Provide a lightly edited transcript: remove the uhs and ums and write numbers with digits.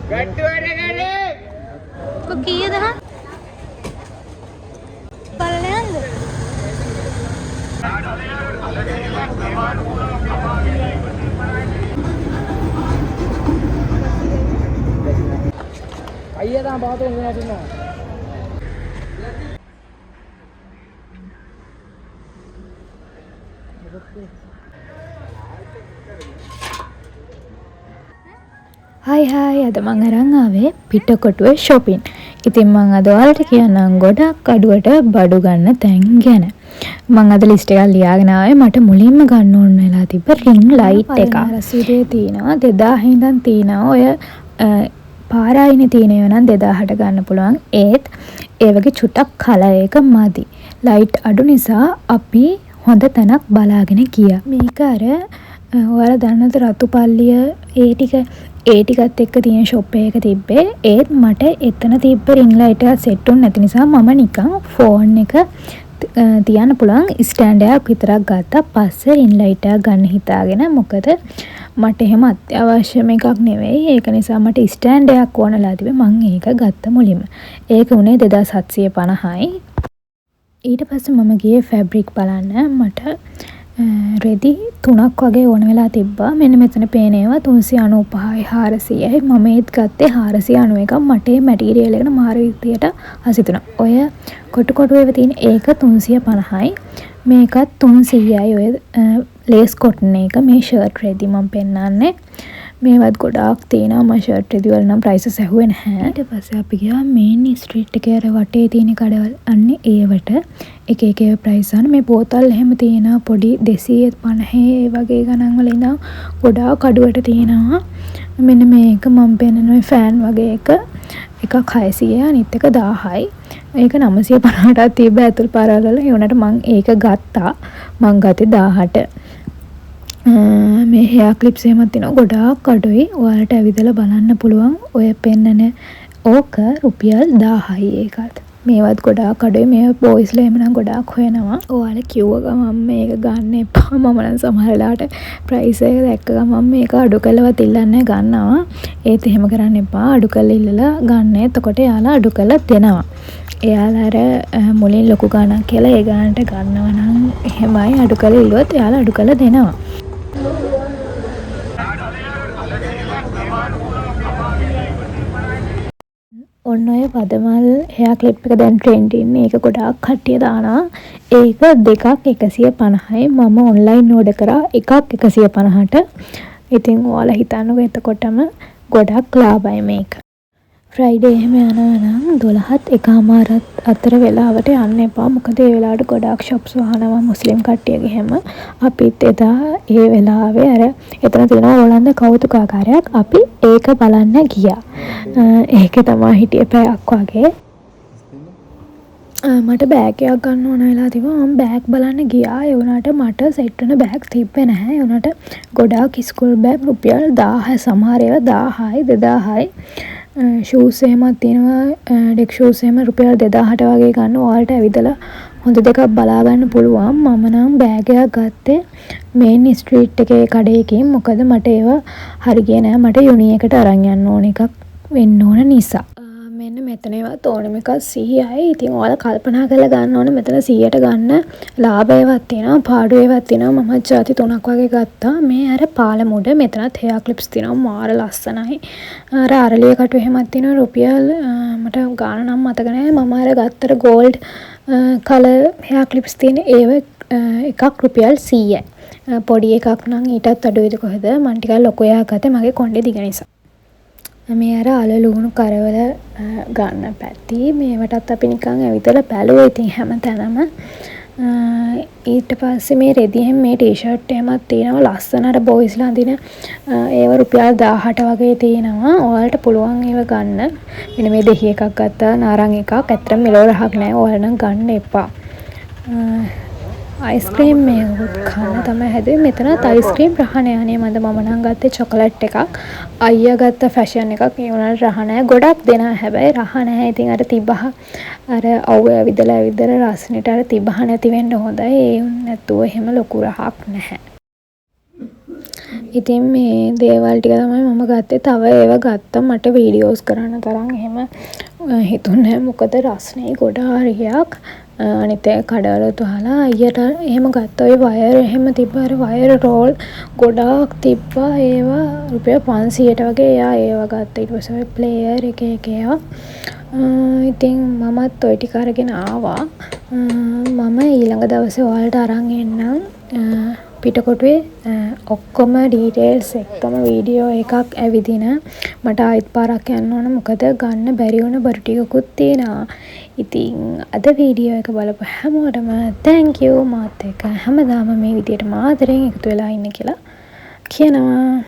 ගට්ටු වැඩ කරේ කීයද හා බලන්න යන්න අයියා තමයි පාතේ ඉන්න නැටිනවා හයි අද මං අරන් ආවේ පිටකොටුවේ shopping. ඉතින් මං අද ඔයාලට කියන්නම් ගොඩක් අඩුවට බඩු ගන්න තැන් ගැන. මං අද ලිස්ට් එකක් ලියාගෙන ආවේ මට මුලින්ම ගන්න ඕන වෙලා තිබ්බ ring light එක. රසීදේ තියෙනවා 2000 ඉඳන් තියෙනවා ඔය පාරායිනේ තියෙන ඒවා නම් 2000ට ගන්න පුළුවන්. ඒත් ඒ වගේ චුට්ටක් කලර් එක මදි. ලයිට් අඩු නිසා අපි හොඳ තැනක් බලාගෙන ගියා. මේක අර ඔයාලා දන්නද රතු පල්ලිය ඒ ටිකත් එක්ක තියෙන ෂොප් එක තිබ්බේ. ඒත් මට එතන තිබ්බ රින් ලයිට් එක සෙට් වුනේ නැති නිසා මම නිකන් ෆෝන් එක තියන්න පුළුවන් ස්ටෑන්ඩ් එකක් විතරක් ගත්තා. පස්සේ රින් ලයිට් එකක් ගන්න හිතාගෙන මොකද මට එහෙම අත්‍යවශ්‍යම එකක් නෙවෙයි. ඒක නිසා මට ස්ටෑන්ඩ් එකක් ඕනලා තිබ්බේ. මම ඒක ගත්ත මුලින්ම. ඒක උනේ 2750යි. ඊට පස්සේ මම ගියේ ෆැබ්‍රික් බලන්න. මට රෙදි 3ක් වගේ ඕන වෙලා තිබ්බා. මෙන්න මෙතන පේන ඒවා 395යි 400යි. මම ඒත් ගත්තේ 491ක්. මට මේ මැටීරියල් එකට මාර විදියට හසිතුණා. ඔය කොටු ඒවා තියෙන ඒක 350යි. මේකත් 300යි. ඔය ලේස් කොටන් එක මේ ෂර්ට් රෙදි මම පෙන්නන්නේ. මේවත් ගොඩාක් තියෙනවා. මම ෂර්ට් රෙදි වල නම් ප්‍රයිසස් ඇහුවේ නැහැ. ඊට පස්සේ අපි ගියා මේන් ස්ට්‍රීට් එකේ අර වටේ තියෙන කඩවල අන්නේ ඒවට එක එක ප්‍රයිස් අහන මේ බෝතල් එහෙම තියෙනවා පොඩි 250 ඒ වගේ ගණන් වල ඉඳන් ගොඩාක් අඩුවට තියෙනවා. මෙන්න මේක මම පෙන්නන ඔය ෆෑන් වගේ එකක් 600යි අනිත් එක 1000යි. ඒක 950ට තිබ්බ ඇතුල් පාරවල. ඒ උනට මම ඒක ගත්තා. මම ගත්තේ 1000ට. මේ hair clips එහෙමත් තියෙනවා ගොඩාක් අඩුයි. ඔයාලට ඇවිදලා බලන්න පුළුවන්. ඔය පෙන්නන ඕක රුපියල් 1000යි ඒකත්. මේවත් ගොඩාක් අඩුයි. මේ බොයිස්ලා එහෙම නම් ගොඩාක් හොයනවා. ඔයාලා කිව්ව ගමන් මේක ගන්න එපා. මම නම් සමහර වෙලාවට ප්‍රයිස් එක දැක්ක ගමන් මේක අඩු කළවත් ඉල්ලන්නේ ගන්නවා. ඒත් එහෙම කරන්න එපා. අඩු කළා ඉල්ලලා ගන්න. එතකොට එයාලා අඩු කළා දෙනවා. එයාලා අර මුලින් ලොකු ගණන් කියලා ඒ ගණන්ට ගන්නවා නම් එහෙමයි අඩු කළා ඉල්ලුවොත් එයාලා අඩු කළා දෙනවා. ඔන්න ඔය පදමල් hair clip එක දැන් ට්‍රෙන්ඩ් ඉන්නේ. ඒක ගොඩාක් කට්ටිය දානවා. ඒක දෙකක් 150යි. මම ඔන්ලයින් ඕඩර් කරා එකක් 150ට. ඉතින් ඔයාලා හිතන්නකෝ එතකොටම ගොඩක් ලාභයි මේක. ෆ්‍රයිඩේ එහෙම යනවා නම් 12ත් එකමාරත් අතර වෙලාවට යන්න එපා. මොකද ඒ වෙලාවට ගොඩාක් shops වහනවා මුස්ලිම් කට්ටියගේ හැම. අපිත් එදා ඒ වෙලාවේ අර එතන තියෙන ඕලන්ද කෞතුකාගාරයක් අපි ඒක බලන්න ගියා. ඒකේ තමයි හිටියේ පැයක් වගේ. මට බෑග් එකක් ගන්න ඕන වෙලා තිබ්බා. මම බෑග් බලන්න ගියා. ඒ වුණාට මට සෙට් වෙන බෑග් තිබ්බේ නැහැ. ඒ වුණාට ගොඩාක් ස්කූල් බෑග් රුපියල් 1000 සමහර ඒවා 1000යි 2000යි. ෂූස් එහෙමත් තියෙනවා. ඩෙක් ෂූස් එහෙම රුපියල් 2000ට වගේ ගන්න. ඔයාලට ඇවිදලා හොඳ දෙකක් බලා ගන්න පුළුවන්. මම නම් බෑග් එකක් ගත්තේ මේන් ස්ට්‍රීට් එකේ කඩේකින්. මොකද මට ඒවා හරි ගියේ නෑ. මට යුනි එකට අරන් යන්න ඕන එකක් වෙන්න ඕන නිසා. මෙන්න මෙතන ඒවත් ඕනෙම එකක් 100යි. ඉතින් ඔයාලා කල්පනා කරලා ගන්න ඕනේ මෙතන 100ට ගන්න ලාභ ඒවත් තියෙනවා පාඩු ඒවත් තියෙනවා. මම ಜಾති 3ක් වගේ ගත්තා. මේ අර පාලමුඩ මෙතනත් hair clips තියෙනවා මාර ලස්සනයි. අර අරලිය කටු එහෙමත් තියෙනවා රුපියල් මට ගාන නම් මතක නැහැ. මම අර ගත්තර gold color hair clips තියෙන ඒව එකක් රුපියල් 100යි. පොඩි එකක් නම් ඊටත් අඩුයිද කොහෙද? මම ටිකක් ලොකු එකක් ගත්තේ මගේ කොණ්ඩේ දිග නිසා. මේ අර අලලුණු කරවල ගන්න පැති මේවටත් අපි නිකන් ඇවිදලා බැලුවා. ඉතින් හැමතැනම ඊට පස්සේ මේ රෙදියෙන් මේ ටී-ෂර්ට් එකමත් තියෙනවා ලස්සන අර බොයිස්ලා අඳින ඒව රුපියල් 1000ට වගේ තියෙනවා. ඔයාලට පුළුවන් ඒව ගන්න. මෙන්න මේ දෙහි එකක් ගත්තා නාරං එකක්. ඇත්තටම මෙලෝ රහක් නැහැ. ඔයාලා නම් ගන්න එපා. අයිස්ක්‍රීම් මේකුත් කන්න තමයි හැදුවේ. මෙතනත් අයිස්ක්‍රීම් රහ නෑ නේ. මම නම් ගත්තේ චොකලට් එකක්. අයියා ගත්ත ෆැෂන් එකක්. ඒ උනාට රහ නෑ. ගොඩක් දෙනා හැබැයි රහ නෑ. ඉතින් අර තිබහ අර අවුව ඇවිදලා රස්නෙට අර තිබහ නැති වෙන්න හොඳයි. ඒ නැතුව එහෙම ලොකු රහක් නැහැ. ඉතින් මේ දේවල් ටික තමයි මම ගත්තේ. තව ඒවා ගත්තා මට වීඩියෝස් කරන්න තරම් එහෙම හිතුන්නේ නැහැ. මොකද රස්නේ ගොඩාරියක්. අනිත් ඒ කඩවලුත් වහලා අයියට එහෙම ගත්තා. ඔය වයර් එහෙම තිබ්බා. අර වයර් රෝල් ගොඩාක් තිබ්බා. ඒවා රුපියල් 500ට වගේ. එයා ඒවා ගත්තා. ඊට පස්සේ ප්ලේයර් එක ඒවා. ඉතින් මමත් ඔය ටික අරගෙන ආවා. මම ඊළඟ දවසේ ඔයාලට අරන් එන්නම්. පිටකොටුවේ ඔක්කොම ඩීටේල්ස් එක්කම වීඩියෝ එකක් ඇවිදින. මට ආයෙත් පාරක් යන්න ඕන. මොකද ගන්න බැරි වුණ බඩු ටිකකුත් තියෙනවා. ඉතින් අද වීඩියෝ එක බලපු හැමෝටම thank you. මාත් එක්ක හැමදාම මේ විදියට මාතරෙන් එකතු වෙලා ඉන්න කියලා කියනවා.